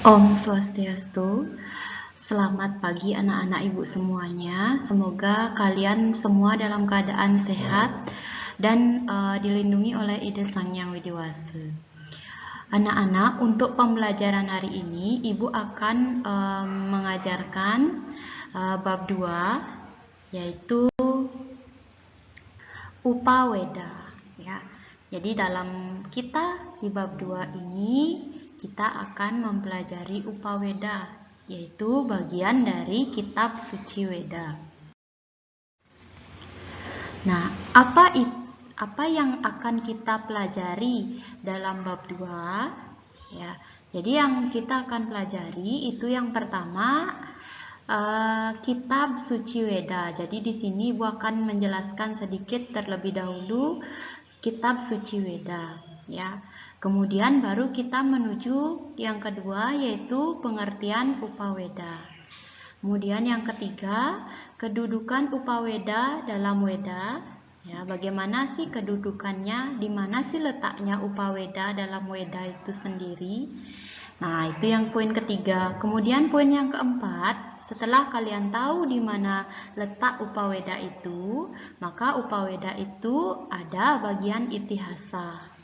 Om Swastiastu. Selamat pagi anak-anak ibu semuanya. Semoga kalian semua dalam keadaan sehat dan dilindungi oleh Ida Sang Hyang Widi Wasa. Anak-anak, untuk pembelajaran hari ini ibu akan mengajarkan bab 2, yaitu Upaweda, ya. Jadi dalam kita di bab 2 ini kita akan mempelajari Upaweda, yaitu bagian dari kitab suci Weda. Nah, apa yang akan kita pelajari dalam bab 2? Ya. Jadi yang kita akan pelajari itu yang pertama kitab suci Weda. Jadi di sini Ibu akan menjelaskan sedikit terlebih dahulu kitab suci Weda, ya. Kemudian baru kita menuju yang kedua, yaitu pengertian Upaweda. Kemudian yang ketiga, kedudukan Upaweda dalam Weda. Ya, bagaimana sih kedudukannya? Di mana sih letaknya Upaweda dalam Weda itu sendiri? Nah, itu yang poin ketiga. Kemudian poin yang keempat, setelah kalian tahu di mana letak Upaweda itu, maka Upaweda itu ada bagian itihasa.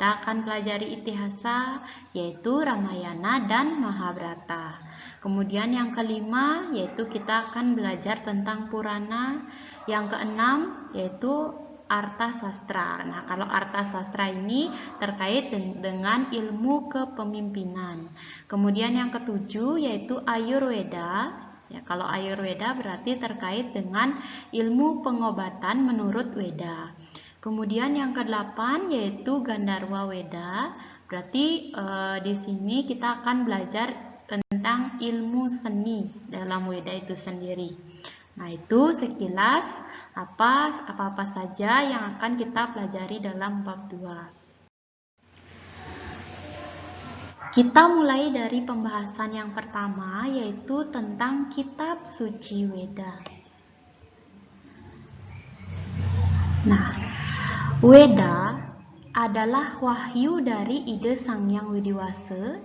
Kita akan pelajari itihasa, yaitu Ramayana dan Mahabharata. Kemudian yang kelima, yaitu kita akan belajar tentang Purana. Yang keenam, yaitu Arta Sastra. Nah, kalau Arta Sastra ini terkait dengan ilmu kepemimpinan. Kemudian yang ketujuh, yaitu Ayurveda. Ya, kalau Ayurveda berarti terkait dengan ilmu pengobatan menurut Weda. Kemudian yang kedelapan, yaitu Gandharwa Weda. Berarti di sini kita akan belajar tentang ilmu seni dalam Weda itu sendiri. Nah, itu sekilas apa-apa saja yang akan kita pelajari dalam bab 2. Kita mulai dari pembahasan yang pertama, yaitu tentang kitab suci Weda. Nah, Weda adalah wahyu dari Ida Sang Hyang Widi Wasa.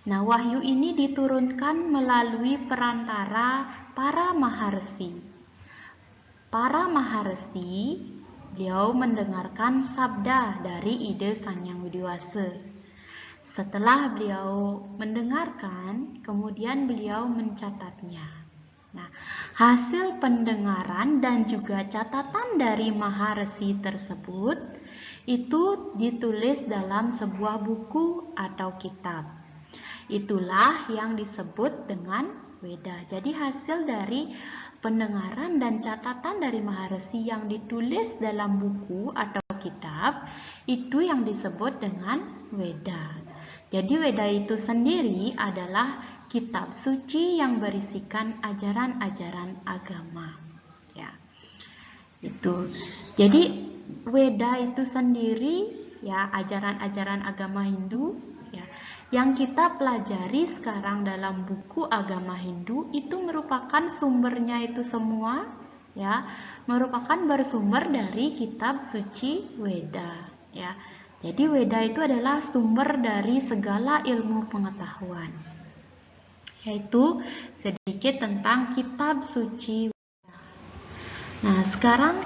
Nah, wahyu ini diturunkan melalui perantara para maharsi. Para maharsi, beliau mendengarkan sabda dari Ida Sang Hyang Widi Wasa. Setelah beliau mendengarkan, kemudian beliau mencatatnya. Nah, hasil pendengaran dan juga catatan dari maharsi tersebut itu ditulis dalam sebuah buku atau kitab. Itulah yang disebut dengan Weda. Jadi hasil dari pendengaran dan catatan dari maharsi yang ditulis dalam buku atau kitab, itu yang disebut dengan Weda. Jadi Weda itu sendiri adalah kitab suci yang berisikan ajaran-ajaran agama. Ya. Itu. Jadi Weda itu sendiri ya ajaran-ajaran agama Hindu ya. Yang kita pelajari sekarang dalam buku agama Hindu itu merupakan sumbernya itu semua ya, merupakan bersumber dari kitab suci Weda ya. Jadi Weda itu adalah sumber dari segala ilmu pengetahuan. Yaitu sedikit tentang kitab suci Weda. Nah, sekarang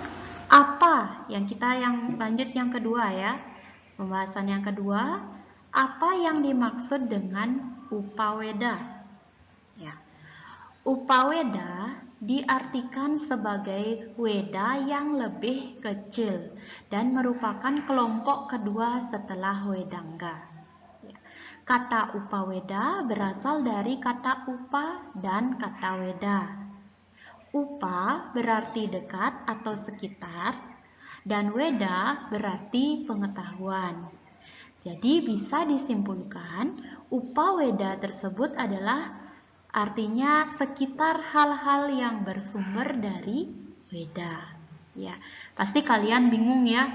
apa yang lanjut yang kedua ya. Pembahasan yang kedua, apa yang dimaksud dengan Upaweda? Ya. Upaweda diartikan sebagai Weda yang lebih kecil dan merupakan kelompok kedua setelah Wedanga. Ya. Kata Upaweda berasal dari kata upa dan kata Weda. Upa berarti dekat atau sekitar dan Weda berarti pengetahuan. Jadi bisa disimpulkan Upaweda tersebut adalah artinya sekitar hal-hal yang bersumber dari Weda. Ya, pasti kalian bingung ya,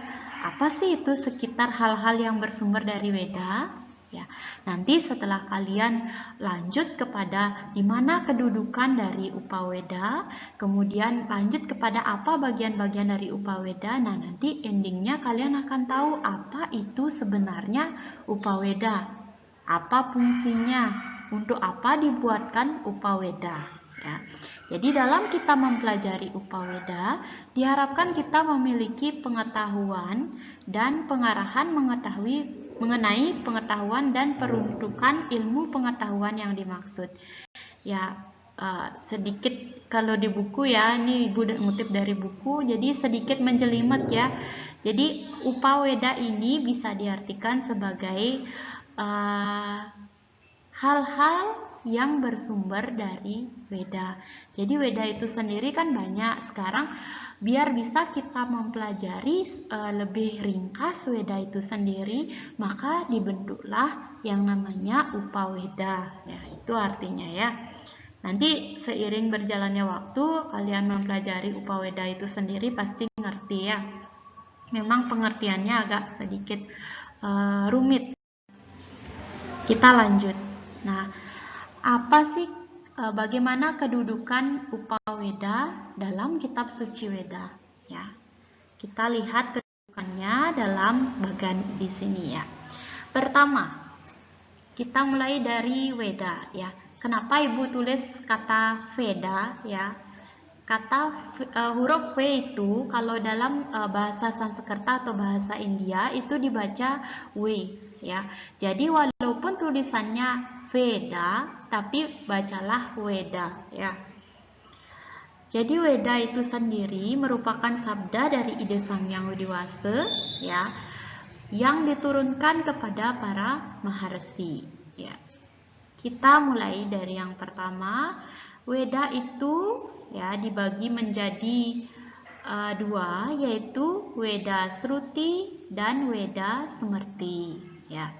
apa sih itu sekitar hal-hal yang bersumber dari Weda? Ya, nanti setelah kalian lanjut kepada di mana kedudukan dari Upaweda, kemudian lanjut kepada apa bagian-bagian dari Upaweda, nah nanti endingnya kalian akan tahu apa itu sebenarnya Upaweda, apa fungsinya, untuk apa dibuatkan Upaweda. Ya. Jadi dalam kita mempelajari Upaweda, diharapkan kita memiliki pengetahuan dan pengarahan mengenai pengetahuan dan peruntukan ilmu pengetahuan yang dimaksud. Ya, sedikit kalau di buku ya, ini Ibu ngutip dari buku, jadi sedikit menjelimet ya. Jadi Upaweda ini bisa diartikan sebagai hal-hal yang bersumber dari Weda. Jadi Weda itu sendiri kan banyak. Sekarang biar bisa kita mempelajari lebih ringkas Weda itu sendiri, maka dibentuklah yang namanya Upaweda. Ya, itu artinya ya. Nanti seiring berjalannya waktu, kalian mempelajari Upaweda itu sendiri pasti ngerti ya. Memang pengertiannya agak sedikit rumit. Kita lanjut. Nah, apa sih bagaimana kedudukan Upaweda dalam kitab suci Weda? Ya, kita lihat kedudukannya dalam bagian di sini ya. Pertama, kita mulai dari Weda ya. Kenapa Ibu tulis kata Veda ya? Kata huruf V itu kalau dalam bahasa Sanskerta atau bahasa India itu dibaca W ya. Jadi walaupun tulisannya Veda tapi bacalah Weda ya. Jadi Weda itu sendiri merupakan sabda dari Ide Sang Hyang Widi-Wasa ya, yang diturunkan kepada para maharsi ya. Kita mulai dari yang pertama. Weda itu ya dibagi menjadi dua, yaitu Weda Sruti dan Weda Smrti ya.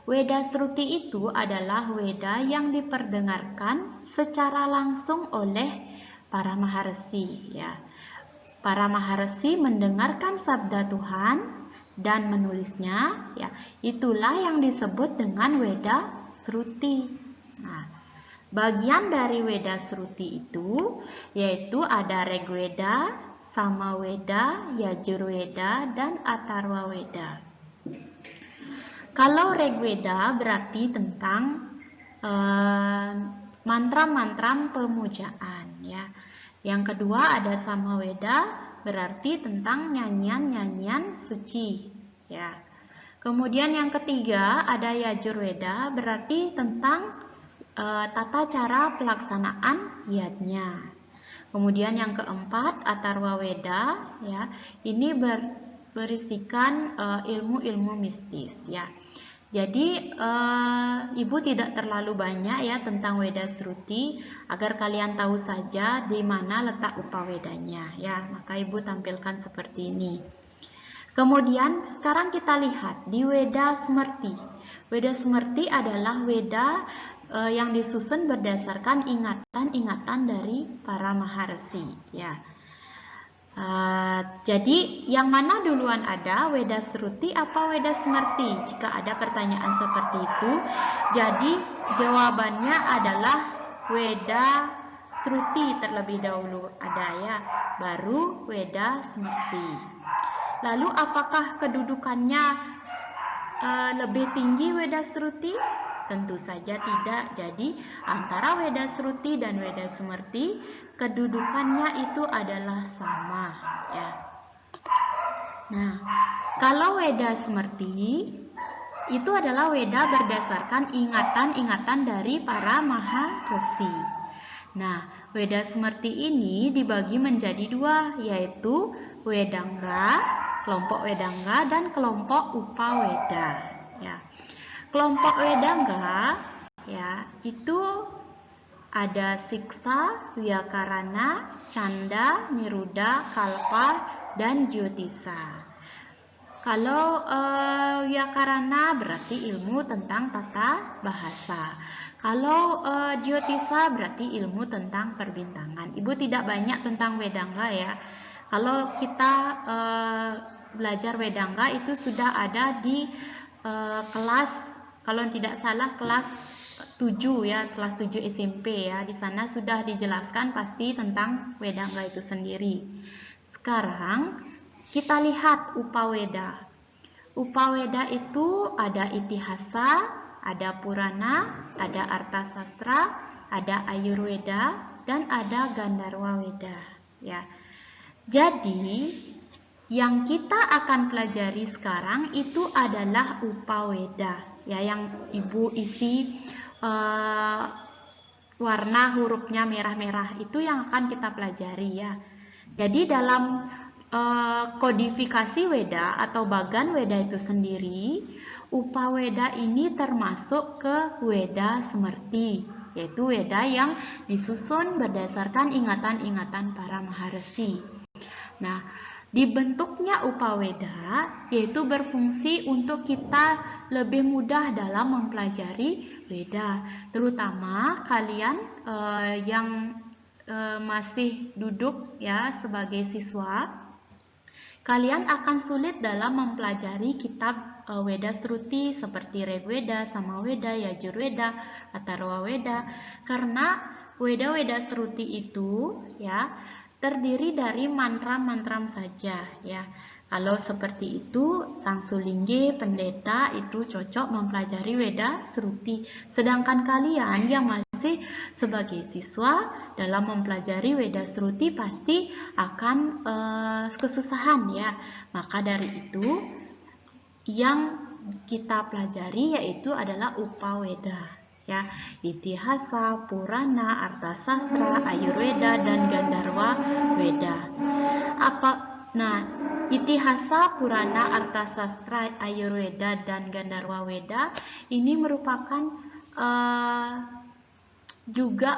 Weda Sruti itu adalah Weda yang diperdengarkan secara langsung oleh para maharsi ya. Para maharsi mendengarkan sabda Tuhan dan menulisnya ya. Itulah yang disebut dengan Weda Sruti. Nah, bagian dari Weda Sruti itu yaitu ada Rigweda, Samaweda, Yajurweda, dan Atharwaweda. Kalau Rigweda berarti tentang mantra-mantra pemujaan ya. Yang kedua ada Samaweda berarti tentang nyanyian-nyanyian suci ya. Kemudian yang ketiga ada Yajurweda berarti tentang tata cara pelaksanaan yadnya. Kemudian yang keempat Atharwaweda ya, ini berisikan ilmu-ilmu mistis ya. Jadi Ibu tidak terlalu banyak ya tentang Weda Sruti, agar kalian tahu saja di mana letak Upawedanya ya. Maka Ibu tampilkan seperti ini. Kemudian sekarang kita lihat di Weda Smrti. Weda Smrti adalah Weda yang disusun berdasarkan ingatan-ingatan dari para maharsi ya. Jadi yang mana duluan ada, Weda Sruti apa Weda Smrti? Jika ada pertanyaan seperti itu, jadi jawabannya adalah Weda Sruti terlebih dahulu ada ya, baru Weda Smrti. Lalu apakah kedudukannya lebih tinggi Weda Sruti? Tentu saja tidak. Jadi antara Weda Sruti dan Weda Smrti kedudukannya itu adalah sama ya. Nah, kalau Weda Smrti itu adalah Weda berdasarkan ingatan-ingatan dari para maharsi. Nah, Weda Smrti ini dibagi menjadi dua, yaitu Wedanga, kelompok Wedanga, dan kelompok Upaweda ya. Kelompok Wedanga ya, itu ada Siksa, Vyakarana, Canda, Niruda, Kalpa, dan Jyotisa. Kalau Vyakarana berarti ilmu tentang tata bahasa. Kalau Jyotisa berarti ilmu tentang perbintangan. Ibu tidak banyak tentang Wedanga ya. Kalau kita belajar Wedanga itu sudah ada di kelas, kalau tidak salah kelas 7 ya, kelas 7 SMP ya. Di sana sudah dijelaskan pasti tentang Wedanga itu sendiri. Sekarang kita lihat Upaweda. Upaweda itu ada Itihasa, ada Purana, ada Arthasastra, ada Ayurveda, dan ada Gandharwa Weda. Ya. Jadi, yang kita akan pelajari sekarang itu adalah Upaweda, ya, yang Ibu isi warna hurufnya merah-merah, itu yang akan kita pelajari ya. Jadi dalam kodifikasi Weda atau bagan Weda itu sendiri, Upaweda ini termasuk ke Weda Semerti, yaitu Weda yang disusun berdasarkan ingatan-ingatan para maharesi. Nah, dibentuknya Upaweda yaitu berfungsi untuk kita lebih mudah dalam mempelajari Weda, terutama kalian yang masih duduk ya sebagai siswa. Kalian akan sulit dalam mempelajari kitab Weda Sruti seperti Rigveda, Samaweda, Yajurveda, Atharva Weda, karena Weda-Weda Sruti itu ya terdiri dari mantra-mantra saja ya. Kalau seperti itu, Sang Sulingge, pendeta itu cocok mempelajari Weda Sruti. Sedangkan kalian yang masih sebagai siswa dalam mempelajari Weda Sruti pasti akan kesusahan ya. Maka dari itu yang kita pelajari yaitu adalah Upaweda. Ya, Itihasa, Purana, Arthasastra, Ayurveda, dan Gandharwa Weda. Nah, Itihasa, Purana, Arthasastra, Ayurveda, dan Gandharwa Weda ini merupakan juga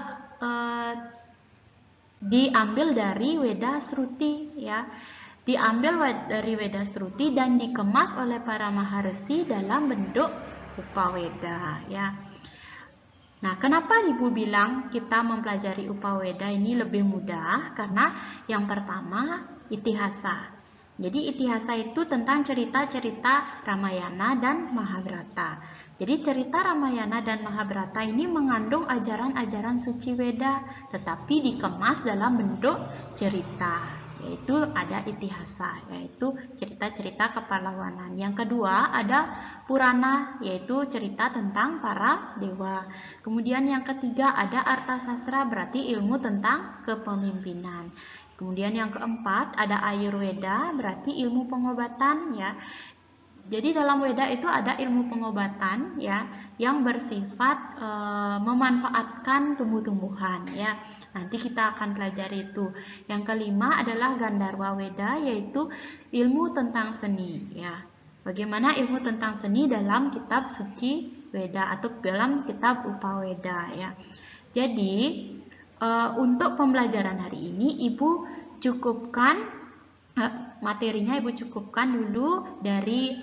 diambil dari Weda Sruti ya. Diambil dari Weda Sruti dan dikemas oleh para maharesi dalam bentuk Upaweda ya. Nah, kenapa Ibu bilang kita mempelajari Upaweda ini lebih mudah? Karena yang pertama, Itihasa. Jadi Itihasa itu tentang cerita-cerita Ramayana dan Mahabharata. Jadi cerita Ramayana dan Mahabharata ini mengandung ajaran-ajaran suci Weda, tetapi dikemas dalam bentuk cerita. Yaitu ada Itihasa, yaitu cerita-cerita kepahlawanan. Yang kedua ada Purana, yaitu cerita tentang para dewa. Kemudian yang ketiga ada Arthasastra, berarti ilmu tentang kepemimpinan. Kemudian yang keempat ada Ayurveda, berarti ilmu pengobatan ya. Jadi dalam Weda itu ada ilmu pengobatan ya yang bersifat memanfaatkan tumbuh-tumbuhan ya. Nanti kita akan pelajari itu. Yang kelima adalah Gandharwa Weda, yaitu ilmu tentang seni ya. Bagaimana ilmu tentang seni dalam kitab suci Weda atau dalam kitab Upaweda ya. Jadi untuk pembelajaran hari ini Ibu cukupkan materinya, Ibu cukupkan dulu dari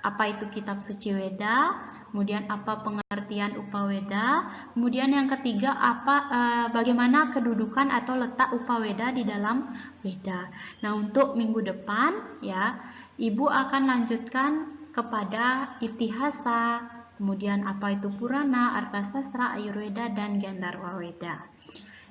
apa itu kitab suci Weda, kemudian apa pengertian Upaweda, kemudian yang ketiga bagaimana kedudukan atau letak Upaweda di dalam Weda. Nah, untuk minggu depan ya, Ibu akan lanjutkan kepada Itihasa, kemudian apa itu Purana, Arthasastra, Ayurveda, dan Gandharwa Weda.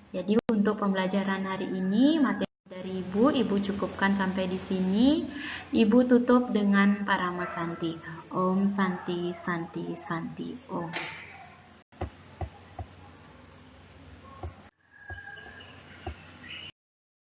Jadi untuk pembelajaran hari ini materi dari Ibu cukupkan sampai di sini. Ibu tutup dengan Paramasanti. Om Santi Santi Santi Om.